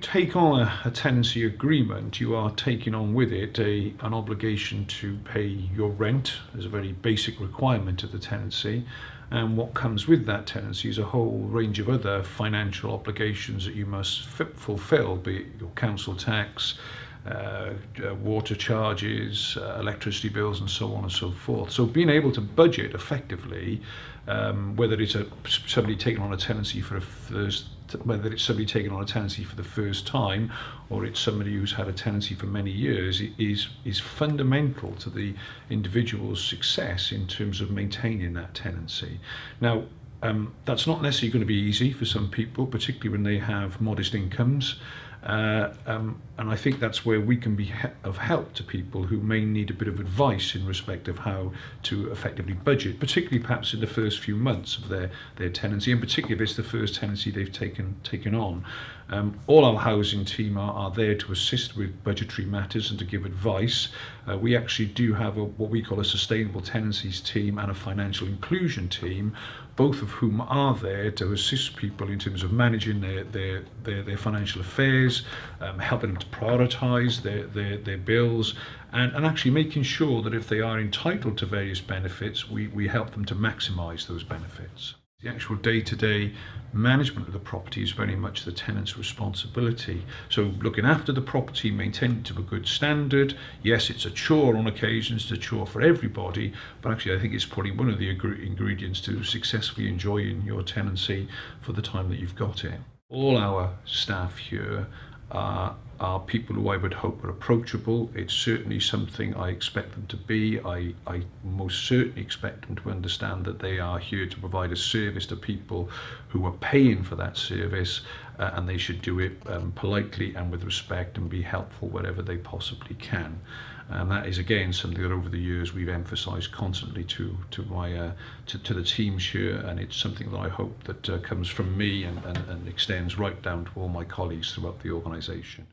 take on a tenancy agreement, you are taking on with it an obligation to pay your rent as a very basic requirement of the tenancy. And what comes with that tenancy is a whole range of other financial obligations that you must fulfill, be it your council tax, water charges, electricity bills, and so on and so forth. So being able to budget effectively, whether it's somebody taking on a tenancy for whether it's somebody taking on a tenancy for the first time, or it's somebody who's had a tenancy for many years, is fundamental to the individual's success in terms of maintaining that tenancy. Now, that's not necessarily going to be easy for some people, particularly when they have modest incomes. And I think that's where we can be of help to people who may need a bit of advice in respect of how to effectively budget, particularly perhaps in the first few months of their tenancy, and particularly if it's the first tenancy they've taken on. All our housing team are there to assist with budgetary matters and to give advice. We actually do have what we call a sustainable tenancies team and a financial inclusion team, both of whom are there to assist people in terms of managing their financial affairs, helping them to prioritise their bills, and actually making sure that if they are entitled to various benefits, we help them to maximise those benefits. The actual day-to-day management of the property is very much the tenant's responsibility. So looking after the property, maintaining it to a good standard. Yes, it's a chore on occasions, it's a chore for everybody, but actually I think it's probably one of the ingredients to successfully enjoying your tenancy for the time that you've got it. All our staff here are people who I would hope are approachable. It's certainly something I expect them to be. I most certainly expect them to understand that they are here to provide a service to people who are paying for that service, and they should do it politely and with respect and be helpful wherever they possibly can. And that is again something that over the years we've emphasised constantly to the teams here, and it's something that I hope that comes from me and extends right down to all my colleagues throughout the organisation.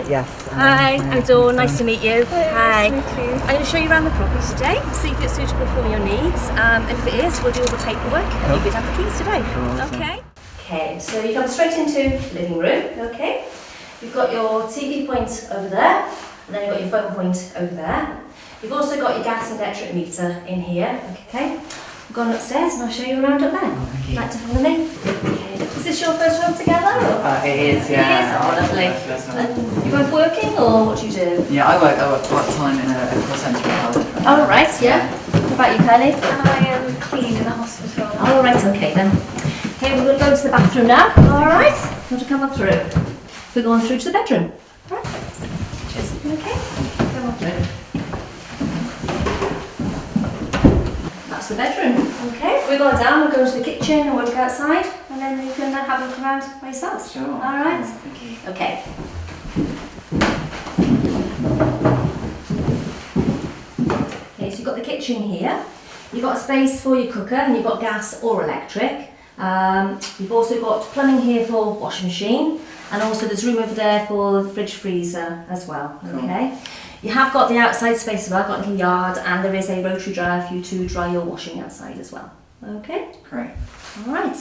Yes. Hi, I'm Dawn. Nice to meet you. Hi. Nice to meet you. I'm going to show you around the property today, see if it's suitable for your needs, and if it is, we'll do all the paperwork and you could have the keys today. Okay. Okay, so you come straight into the living room. Okay. You've got your TV point over there, and then you've got your phone point over there. You've also got your gas and electric meter in here. Okay. We've gone upstairs and I'll show you around up there. Thank you. Like to follow me? Okay. Is this your first home together? It is, yeah. It is? Oh, lovely. And you both working, or what do you do? Yeah, I work part-time in a call centre in Cardiff. Oh, right, yeah. What about you, Kylie? I am clean in the hospital. All right, okay then. Okay, we're going to go to the bathroom now. All right. You want to come up through? We're going through to the bedroom. All right. Cheers. Okay. Come up through. That's the bedroom. Okay. We're going down. We're going to the kitchen and we'll look outside, and then you can have a look around by yourselves. Sure. All right. Thank you. Okay. Okay, so you've got the kitchen here. You've got a space for your cooker, and you've got gas or electric. You've also got plumbing here for washing machine, and also there's room over there for the fridge freezer as well. Cool. Okay. You have got the outside space as well, got a little yard, and there is a rotary dryer for you to dry your washing outside as well. Okay. Great. All right.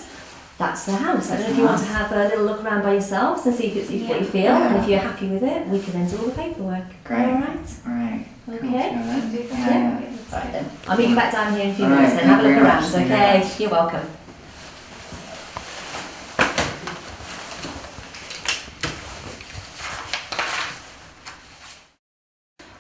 That's the house. I don't know if you want to have a little look around by yourselves and see if it's what you feel, and if you're happy with it, we can then do all the paperwork. Great. All right. All right. Okay. Cool. Yeah. Right then. I'll meet you back down here in a few All minutes right, then. Have a thank look you around. very much. Thank you very Okay. much. You're welcome.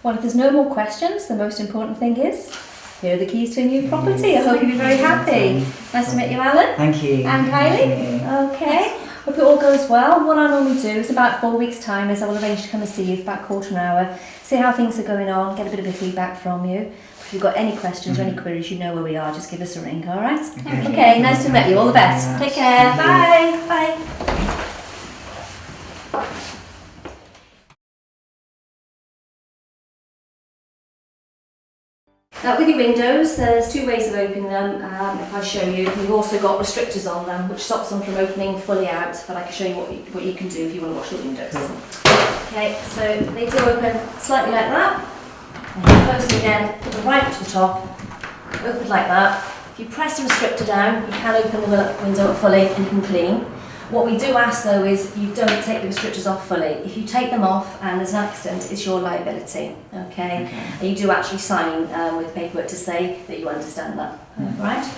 Well, if there's no more questions, the most important thing is here are the keys to a new property. I hope you'll be very happy. Nice to meet you, Alan. Thank you. And Nice to meet Kylie. you. Okay. Hope it all goes well. What I normally do is about 4 weeks' time is I will arrange to come and see you for about a quarter of an hour, see how things are going on, get a bit of a feedback from you. If you've got any questions or any queries, you know where we are. Just give us a ring, all right? Okay, nice to meet you. All the best. Take care. Bye. Bye. Now with your windows, there's two ways of opening them. If I show you, you've also got restrictors on them, which stops them from opening fully out, but I can show you what you can do if you want to wash the windows. Okay, so they do open slightly like that, and you close them again, put them right to the top, open like that. If you press the restrictor down, you can open the window up fully and you can clean. What we do ask though is you don't take the restrictors off fully. If you take them off and there's an accident, it's your liability, okay? And you do actually sign with paperwork to say that you understand that, right?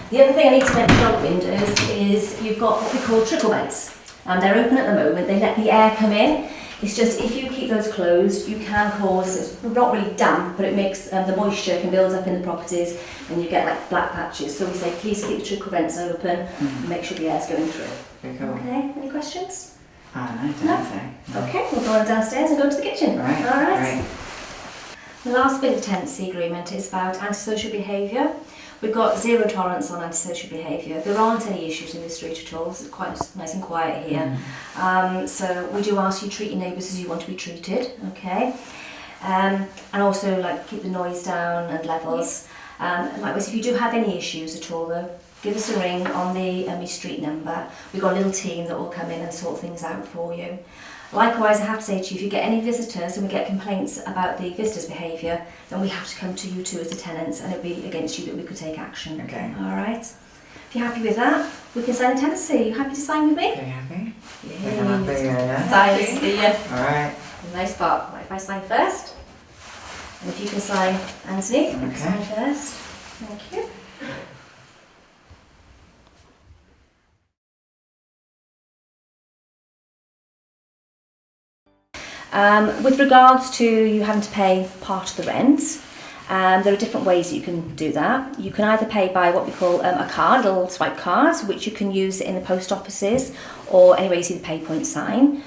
The other thing I need to mention on the windows is you've got what we call trickle vents. They're open at the moment, they let the air come in. It's just if you keep those closed, you can cause, it's not really damp, but it makes the moisture can build up in the properties and you get like black patches. So we say please keep the trickle vents open and make sure the air's going through. Very cool. Okay, any questions? No, don't say. Okay, we'll go on downstairs and go to the kitchen. Right. All right. Right. The last bit of the tenancy agreement is about antisocial behaviour. We've got zero tolerance on antisocial behaviour. There aren't any issues in the street at all. It's quite nice and quiet here. So we do ask you to treat your neighbours as you want to be treated, okay? And also like keep the noise down and levels. Likewise, if you do have any issues at all though, give us a ring on the street number. We've got a little team that will come in and sort things out for you. Likewise, I have to say to you, if you get any visitors and we get complaints about the visitors' behaviour, then we have to come to you too as the tenants and it'll be against you that we could take action. Okay. Alright. If you're happy with that, we can sign the tenancy. Are you happy to sign with me? Are you happy? Yeah. I'm happy, yeah. Sign, see ya. Alright. Nice part. Right, if I sign first, and if you can sign Anthony, you can sign first. Thank you. With regards to you having to pay part of the rent, there are different ways that you can do that. You can either pay by what we call a card, a little swipe card, which you can use in the post offices or anywhere you see the pay point sign.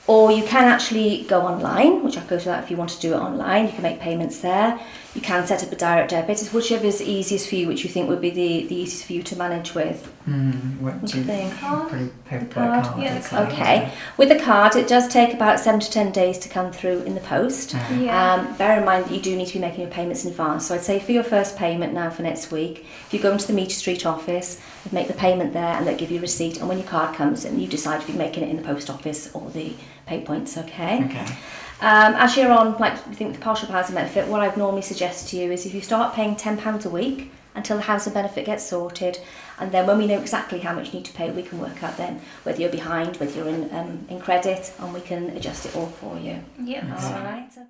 Or you can actually go online, which I'll go through that if you want to do it online. You can make payments there. You can set up a direct debit. It's whichever is easiest for you, which you think would be the easiest for you to manage with. What do you think? Pretty pay by Card? card. Yeah, the card. Okay. With the card, it does take about 7 to 10 days to come through in the post. Yeah. Bear in mind that you do need to be making your payments in advance. So I'd say for your first payment now for next week, if you go into the Meter Street office, make the payment there and they'll give you a receipt. And when your card comes in, you decide if you're making it in the post office or the pay points, okay? Okay. As you're on, like we think with the partial housing benefit, what I'd normally suggest to you is if you start paying £10 a week until the housing benefit gets sorted, and then when we know exactly how much you need to pay, we can work out then whether you're behind, whether you're in credit, and we can adjust it all for you. Yeah. All right, okay.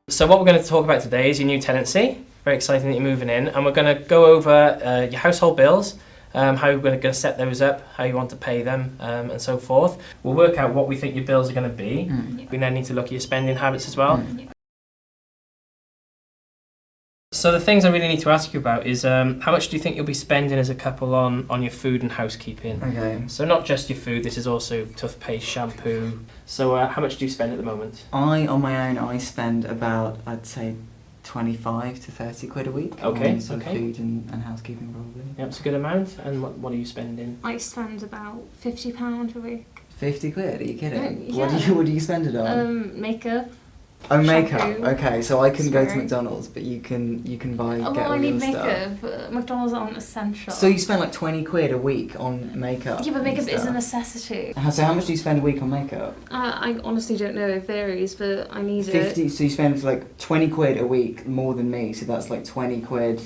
So what we're going to talk about today is your new tenancy. Very exciting that you're moving in, and we're going to go over your household bills, how you're going to set those up, how you want to pay them, and so forth. We'll work out what we think your bills are going to be. We then need to look at your spending habits as well. So the things I really need to ask you about is how much do you think you'll be spending as a couple on your food and housekeeping? Okay. So not just your food, this is also toothpaste, shampoo. So how much do you spend at the moment? On my own, I spend about, I'd say, 25 to 30 quid a week Okay, on sort of okay. food and housekeeping probably. Yeah, it's a good amount. And what are you spending? I spend about £50 a week. 50 quid? Are you kidding? Yeah. What do you spend it on? Makeup. Oh, makeup. shampoo, Okay, so I couldn't go to spray. McDonald's, but you can buy Oh, get well, all I need your makeup. stuff. McDonald's aren't essential. So you spend like 20 quid a week on makeup? Yeah, but and makeup is a stuff? necessity. So how much do you spend a week on makeup? I honestly don't know, it varies, but I need 50. So you spend like 20 quid a week more than me. So that's like 20 quid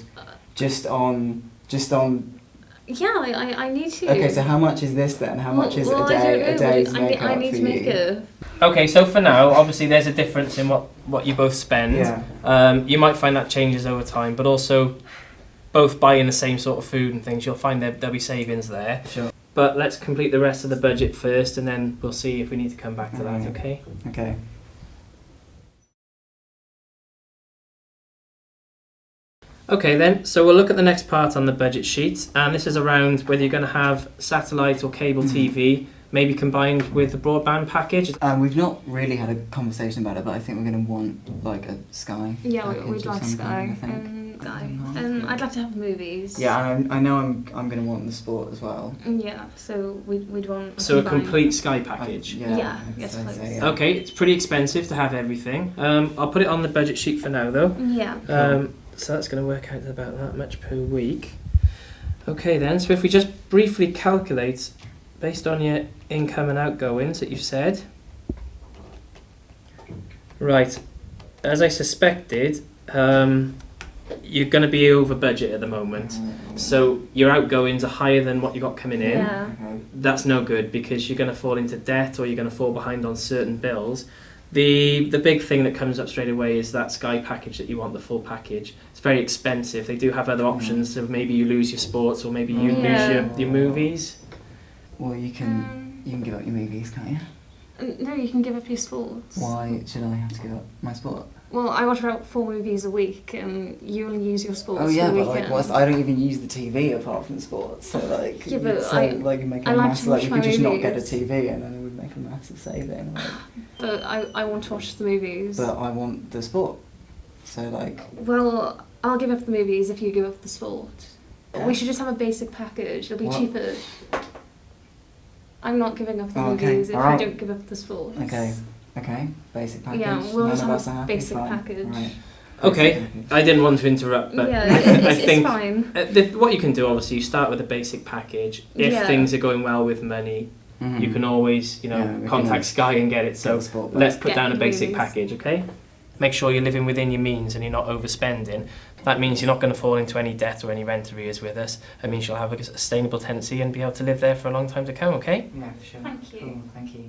just on. Yeah, I need to. Okay, so how much is this then? How much is well, a day? I don't A know. day's I makeup need for to you? makeup. Okay, so for now, obviously there's a difference in what you both spend. Yeah. You might find that changes over time, but also both buying the same sort of food and things, you'll find there'll be savings there. Sure. But let's complete the rest of the budget first, and then we'll see if we need to come back to that, Alright. okay? Okay. Okay then, so we'll look at the next part on the budget sheet, and this is around whether you're going to have satellite or cable TV, maybe combined with the broadband package. We've not really had a conversation about it, but I think we're going to want like a Sky. Yeah, package we'd or like something, Sky. I think. guy. I'd like to have movies. Yeah, I know I'm going to want the sport as well. Yeah, so we'd want. So a combined. complete Sky package. Yeah, I'd yes, say so, please. yeah. Okay, it's pretty expensive to have everything. I'll put it on the budget sheet for now though. Yeah. So that's going to work out to about that much per week. Okay then, so if we just briefly calculate based on your income and outgoings that you've said. Right, as I suspected, you're going to be over budget at the moment. So your outgoings are higher than what you got coming in. Yeah. Okay. That's no good because you're going to fall into debt or you're going to fall behind on certain bills. The big thing that comes up straight away is that Sky package that you want, the full package. It's very expensive. They do have other options, so maybe you lose your sports or maybe you lose your movies. Well, you can give up your movies, can't you? No, you can give up your sports. Why should I have to give up my sport? Well, I watch about 4 movies a week, and you only use your sports Oh yeah, for the but like, weekend. I don't even use the TV apart from sports. So like, Yeah, but so, like, make a I like massive, to like, watch you my could just not get a movies. TV, and then it would make a massive saving. Like, But I want to watch the movies. but I want the sport. So like, Well, I'll give up the movies if you give up the sport. Yeah. We should just have a basic package. It'll be What? cheaper. I'm not giving up the Oh, okay, movies if alright. you don't give up the sports. okay, basic package. Yeah, we'll None just of have us a are happy, basic fine. package. Right. Okay, Basic package. I didn't want to interrupt, but Yeah, I it's think fine. what you can do, obviously, you start with a basic package. If Yeah. things are going well with money, Mhm. you can always, Yeah, we can contact always Sky and get it. Get So the sport back. let's put Get down a the basic movies. package, okay? Make sure you're living within your means and you're not overspending. That means you're not going to fall into any debt or any rent arrears with us. It means you'll have a sustainable tenancy and be able to live there for a long time to come, okay? Yeah, for sure. Thank you. Cool, thank you.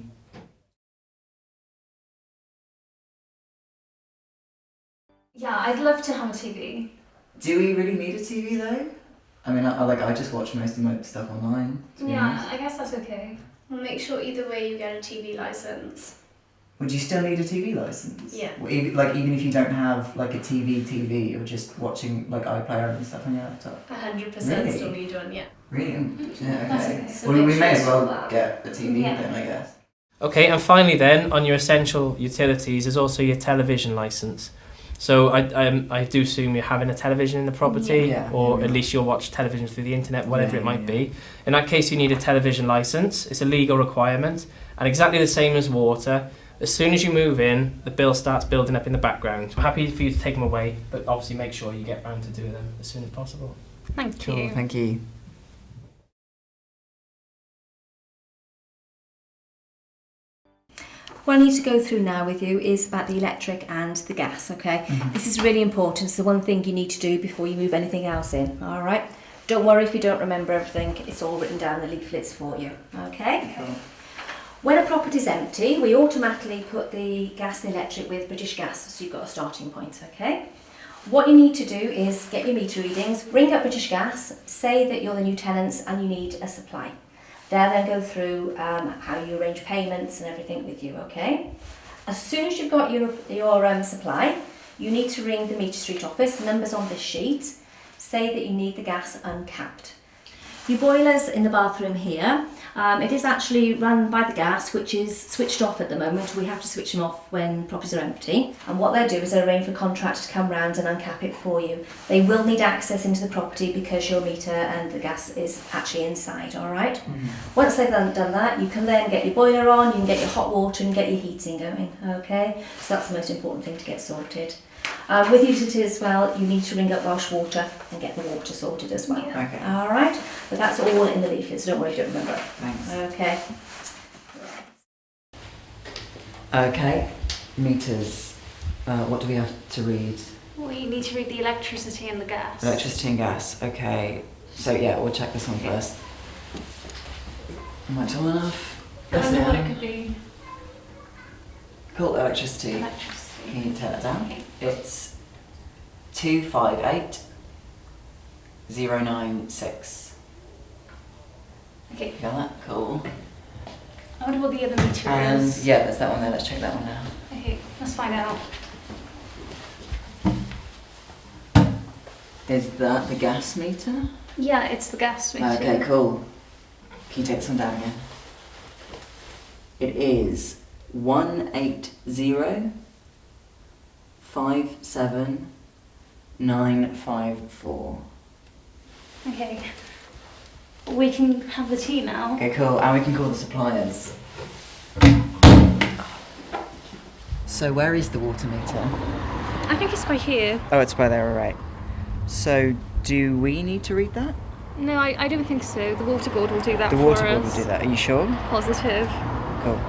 Yeah, I'd love to have a TV. Do we really need a TV though? I mean, I just watch most of my stuff online. To be honest. I guess that's okay. We'll make sure either way you get a TV license. Would you still need a TV license? Yeah. Well, even if you don't have like a TV, you're just watching like iPlayer and stuff on your laptop. 100% Really? still need one, yeah. Really? Yeah. That's Okay. okay. So Well, we make may sure as well it's all that. get a TV Yeah. then, I guess. Okay, and finally then, on your essential utilities is also your television licence. So I do assume you're having a television in the property, Yeah. or Yeah. at least you'll watch television through the internet, whatever Yeah, it might yeah. be. In that case, you need a television licence. It's a legal requirement, and exactly the same as water. As soon as you move in, the bill starts building up in the background. I'm happy for you to take them away, but obviously make sure you get round to do them as soon as possible. Thank Cool, you. thank you. What I need to go through now with you is about the electric and the gas, okay? This is really important. It's the one thing you need to do before you move anything else in, all right? Don't worry if you don't remember everything. It's all written down in the leaflets for you, okay? Cool. When a property's empty, we automatically put the gas and electric with British Gas, so you've got a starting point, okay? What you need to do is get your meter readings, ring up British Gas, say that you're the new tenants and you need a supply. They'll then go through how you arrange payments and everything with you, okay? As soon as you've got your supply, you need to ring the meter street office, the number's on this sheet, say that you need the gas uncapped. Your boiler's in the bathroom here. It is actually run by the gas, which is switched off at the moment. We have to switch them off when properties are empty. And what they'll do is they'll arrange for a contractor to come round and uncap it for you. They will need access into the property because your meter and the gas is actually inside, all right? Once they've done that, you can then get your boiler on, you can get your hot water and get your heating going, okay? So that's the most important thing to get sorted. With utilities as well, you need to ring up Welsh Water and get the water sorted as well. Yeah. Okay. All right, but that's all in the leaflet, so don't worry if you don't remember. Thanks. Okay. Okay. Meters. What do we have to read? We need to read the electricity and the gas. Electricity and gas. Okay. So yeah, we'll check this one first. Might turn off. I don't know what it could be. Cool. Electricity. Electricity. Can you turn it down? It's 258096. Okay. You got that? Cool. I wonder what the other meter And is. yeah, there's that one there. Let's check that one now. Okay, let's find out. Is that the gas meter? Yeah, it's the gas meter. Okay, cool. Can you take this one down again? It is 18057 954. Okay. We can have the tea now. Okay, cool. And we can call the suppliers. So where is the water meter? I think it's by here. Oh, it's by there, all right. So do we need to read that? No, I don't think so. The water board will do that The for water us. board will do that. Are you sure? Positive. Cool.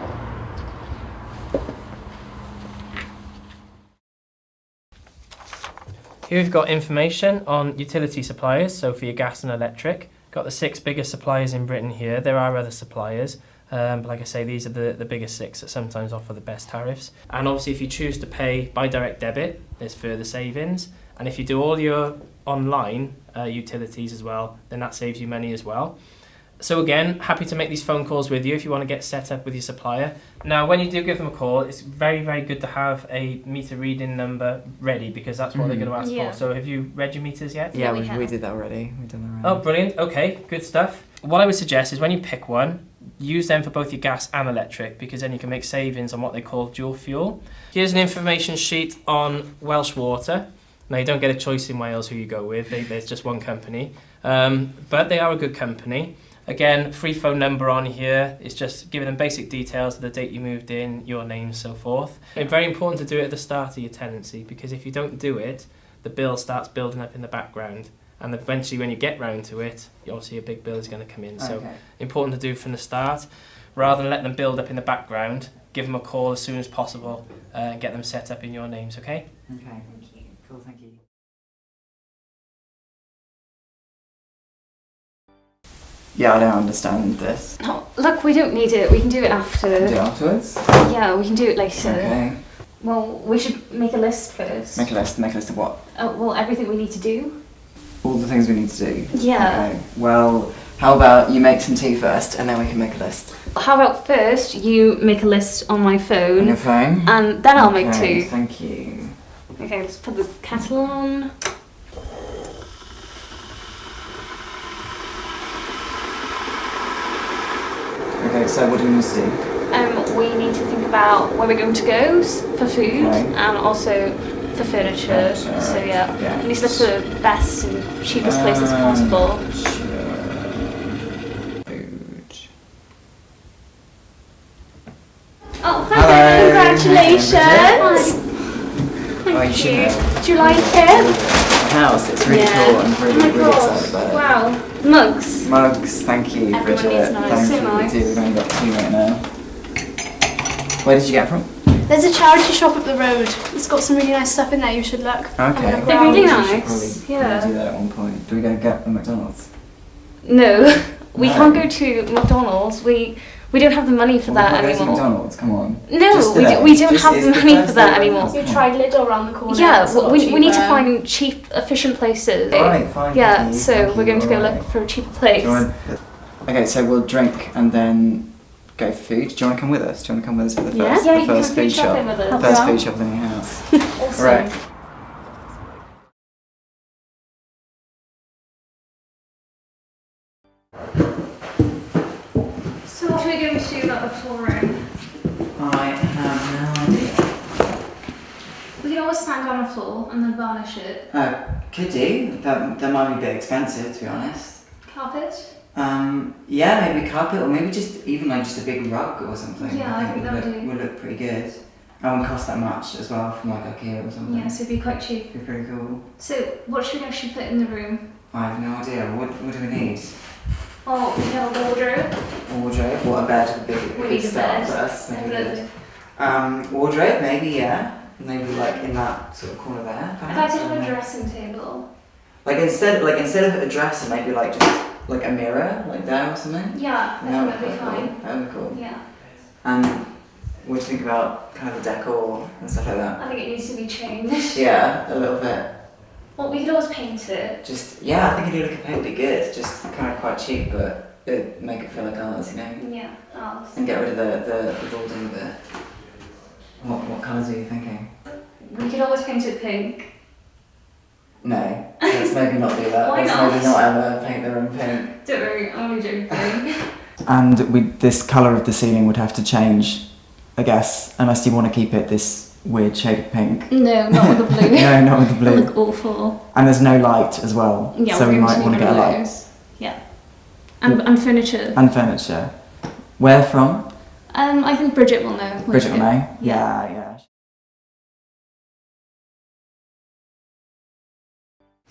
Here we've got information on utility suppliers, so for your gas and electric. Got the 6 biggest suppliers in Britain here. There are other suppliers, but like I say, these are the biggest 6 that sometimes offer the best tariffs. And obviously if you choose to pay by direct debit, there's further savings. And if you do all your online utilities as well, then that saves you money as well. So again, happy to make these phone calls with you if you want to get set up with your supplier. Now, when you do give them a call, it's very, very good to have a meter reading number ready because that's what they're going to ask Yeah. for. So have you read your meters yet? Yeah, we we have. did that already. We've done that already. Oh, brilliant. Okay, good stuff. What I would suggest is when you pick one, use them for both your gas and electric because then you can make savings on what they call dual fuel. Here's an information sheet on Welsh Water. Now, you don't get a choice in Wales who you go with. There's just one company. But they are a good company. Again, free phone number on here. It's just giving them basic details of the date you moved in, your name, so forth. It's very important to do it at the start of your tenancy because if you don't do it, the bill starts building up in the background. And eventually when you get round to it, obviously a big bill is going to come in. So important to do from the start. Rather than let them build up in the background, give them a call as soon as possible and get them set up in your names, okay? Okay. Thank you. Cool, thank you. Yeah, I don't understand this. Oh, look, we don't need it. We can do it after. Do it afterwards? Yeah, we can do it later. Okay. Well, we should make a list first. Make a list of what? Well, everything we need to do. All the things we need to do? Yeah. Okay. Well, how about you make some tea first and then we can make a list? How about first you make a list on my On phone, your phone? and then I'll make Okay, 2. thank you. Okay, let's put the kettle on. Okay, so what do we need to do? We need to think about where we're going to go for food Okay. and also for furniture. Furniture, So yeah, yeah. we need to look for the best and cheapest places possible. Food. Oh, Hello. congratulations! Oh, you Thank should you. know. Do you like it? House, it's really Yeah. cool. I'm Oh really, my really excited gosh! about it. Wow, mugs. Mugs, thank you, Everyone Bridget. needs mugs. Thank So you. nice. We do. We've only got 2 right now. Where did you get it from? There's a charity shop up the road. It's got some really nice stuff in there. You should look. Okay. They're really We should nice. probably Yeah. do that at one point. Do we go get a McDonald's? No, we No. can't go to McDonald's. We don't have the money for Well, that we can't go to anymore. McDonald's, come on. No, Just we today. don't Just- have it's the the money first for that day of anymore. Come You on. tried Lidl around the corner. Yeah, it's a lot we need to cheaper. find cheap, efficient places. Alright, fine. Yeah, thank you, so thank we're you, going to go alright. look for a cheaper Do place. you want- Okay, so we'll drink and then go for food. Do you want to come with us? Do you want to come with us for the Yeah? first, Yeah, the you can first come food food shop? shopping with us. First Yeah. food shop in your house. Awesome. Right. So what are we going to do about the flooring? I have no idea. We can always sand down the floor and then varnish it. Could do. That might be a bit expensive, to be honest. Carpet? Yeah, maybe carpet or maybe just even like just a big rug or something. Yeah, I think that would do. would look pretty good. And wouldn't cost that much as well from like IKEA or something. Yeah, so it'd be quite cheap. Be pretty cool. So what should we actually put in the room? I have no idea. What do we need? Oh, we have a wardrobe. Wardrobe. What a bed would be a We good need a start bed. for us. Maybe Definitely. good. Wardrobe, maybe yeah. Maybe like in that sort of corner there. I'd like perhaps, to have or a no? dressing table. Like instead of a dresser, maybe like just like a mirror, like there or something. Yeah, I think that'd be fine. That would be cool. Yeah, And what do you think about kind of the decor and stuff like that? I think it needs to be changed. Yeah, a little bit. Well, we could always paint it. Just yeah, I think a new look of paint would be good. Just kind of quite cheap, but it'd make it feel like ours, you know. Yeah, ours. And get rid of the building bit. What colours are you thinking? We could always paint it pink. No, let's maybe not do that. Why Let's not? maybe not ever paint the room pink. Don't worry, I'm only joking. And this colour of the ceiling would have to change, I guess, unless you want to keep it this weird shade of pink. No, not with the blue. No, not with the It'll blue. look awful. And there's no light as well, Yeah, so we're we going might to want to need get a one of light. those. Yeah. And furniture. And furniture. Where from? I think Bridget will know. Bridget will know? Yeah. Yeah.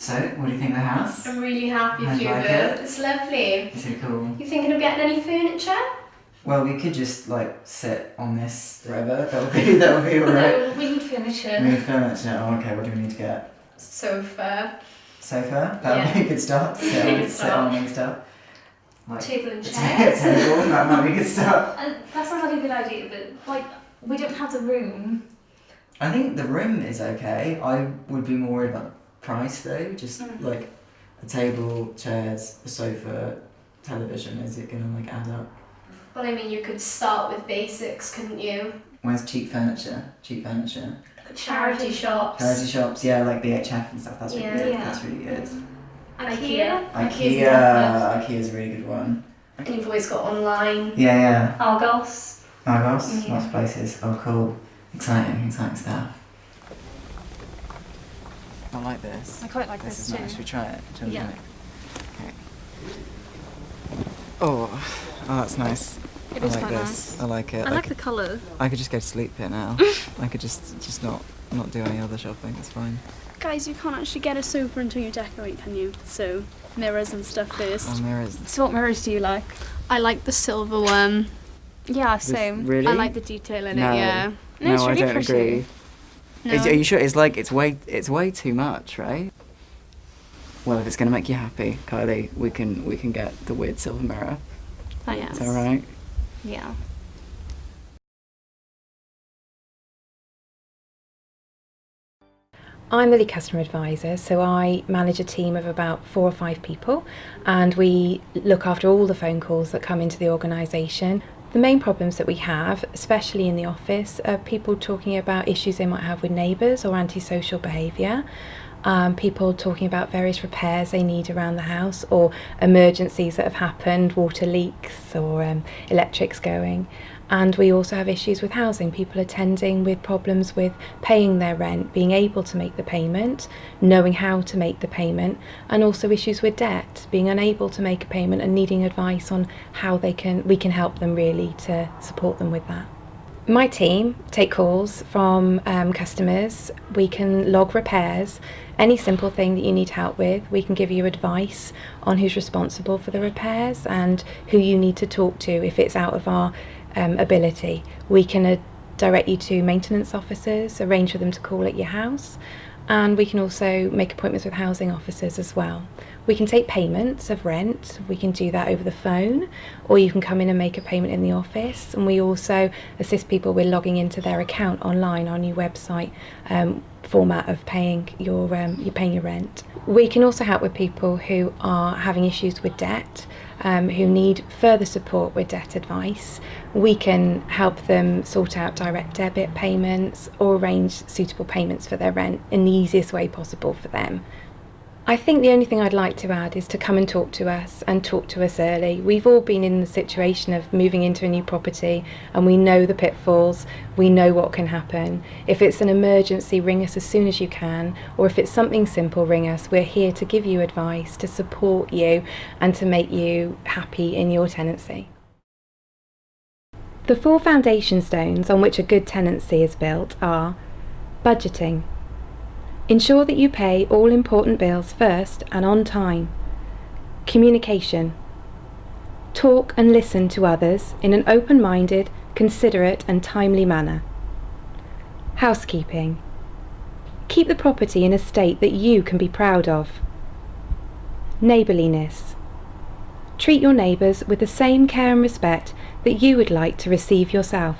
So, what do you think of the house? I'm really happy How'd for you you like both. it? It's lovely. Is it cool? You thinking of getting any furniture? Well, we could just like sit on this forever. That would be alright. No, we need furniture. We need furniture. Oh, okay. What do we need to get? Sofa, Sofa. That would Yeah. be a good start. To sit Good on, sit start. on and stuff. Like table and a chairs. table. That might be a good start. That sounds like a good idea, but like we don't have the room. I think the room is okay. I would be more worried about the price though. Just like a table, chairs, a sofa, television. Is it gonna like add up? Well, I mean, you could start with basics, couldn't you? Where's cheap furniture? Cheap furniture. Charity shops. Charity shops, yeah, like the HF and stuff. That's really Yeah. good. Yeah. That's really good. IKEA. IKEA's a really good one. And you've always got online. Yeah. Argos. Argos, Yeah. lots of places. Oh, cool. Exciting stuff. I like this. I quite like this too. Should we try it? Yeah. Okay. Oh, that's nice. It I is like quite this. nice. I like it. I like the colour. I could just go to sleep here now. I could just not do any other shopping. It's fine. Guys, you can't actually get a sofa until you decorate, can you? So, mirrors and stuff first. Oh, mirrors. So what mirrors do you like? I like the silver one. Yeah, same. Really? I like the detail in No. it, yeah. No, it's I really don't pretty. agree. No, Are you sure? It's way too much, right? Well, if it's gonna make you happy, Kylie, we can get the weird silver mirror. thanks. Is that right? Yeah. I'm the lead customer advisor, so I manage a team of about 4 or 5 people, and we look after all the phone calls that come into the organisation. The main problems that we have, especially in the office, are people talking about issues they might have with neighbours or antisocial behaviour. People talking about various repairs they need around the house, or emergencies that have happened, water leaks or electrics going. And we also have issues with housing, people attending with problems with paying their rent, being able to make the payment, knowing how to make the payment, and also issues with debt, being unable to make a payment and needing advice on how we can help them really to support them with that. My team take calls from customers. We can log repairs, any simple thing that you need help with. We can give you advice on who's responsible for the repairs and who you need to talk to if it's out of our ability. We can direct you to maintenance officers, arrange for them to call at your house, and we can also make appointments with housing officers as well. We can take payments of rent. We can do that over the phone, or you can come in and make a payment in the office. And we also assist people with logging into their account online, our new website format of paying your rent. We can also help with people who are having issues with debt, who need further support with debt advice. We can help them sort out direct debit payments or arrange suitable payments for their rent in the easiest way possible for them. I think the only thing I'd like to add is to come and talk to us, and talk to us early. We've all been in the situation of moving into a new property, and we know the pitfalls, we know what can happen. If it's an emergency, ring us as soon as you can, or if it's something simple, ring us. We're here to give you advice, to support you, and to make you happy in your tenancy. The 4 foundation stones on which a good tenancy is built are budgeting. Ensure that you pay all important bills first and on time. Communication. Talk and listen to others in an open-minded, considerate and timely manner. Housekeeping. Keep the property in a state that you can be proud of. Neighbourliness. Treat your neighbours with the same care and respect that you would like to receive yourself.